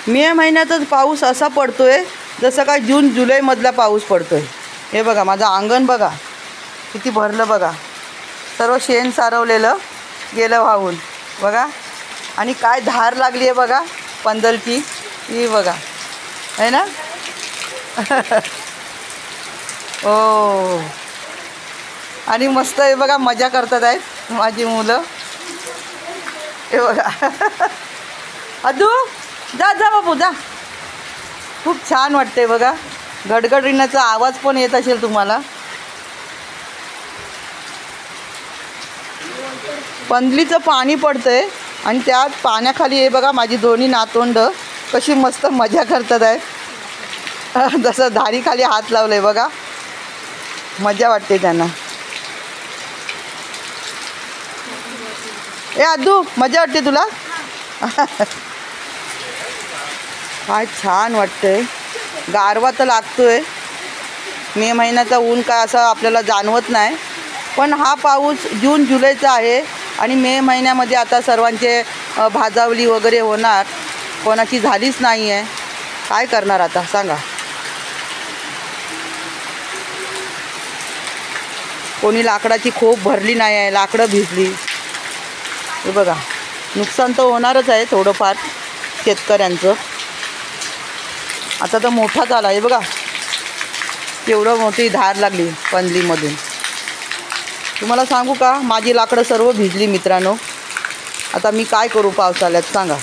मे महिन्यातच पाऊस असा पडतोय जसं काय जून जुलैमधला पाऊस पडतोय। हे बघा माझं अंगण बघा किती भरलं बघा, सर्व शेण सारवलेलं गेलं वाहून बघा। आणि काय धार लागली आहे बघा पंदलची, ही बघा आहे ना ओ। आणि मस्त हे बघा मजा करतात आहेत माझी मुलं, हे बघा अदू जा जा बाबू जा। खूप छान वाटते बघा, गडगडीण्याचा आवाज पण येत असेल तुम्हाला। पंदलीचं पाणी पडतंय आणि त्यात पाण्याखाली हे बघा माझी दोन्ही नातवंड कशी मस्त मजा करतात आहेत, जसं धारीखाली हात लावलंय बघा, मजा वाटते त्यांना। ए अद्दू मजा वाटते तुला काय छान वाटतंय, गारवा तर लागतोय। मे महिन्याचा ऊन काय असं आपल्याला जाणवत नाही, पण हा पाऊस जून जुलैचा आहे आणि मे महिन्यामध्ये आता सर्वांचे भाजावली वगैरे होणार, कोणाची झालीच नाही आहे, काय करणार आता सांगा। कोणी लाकडाची खोप भरली नाही आहे, लाकडं भिजली, हे बघा नुकसान तर होणारच आहे थोडंफार शेतकऱ्यांचं। आता तर मोठा झाला आहे बघा, एवढं मोठी धार लागली पंदलीमधून। तुम्हाला सांगू का, माझी लाकडं सर्व भिजली मित्रांनो, आता मी काय करू पावसाळ्यात सांगा।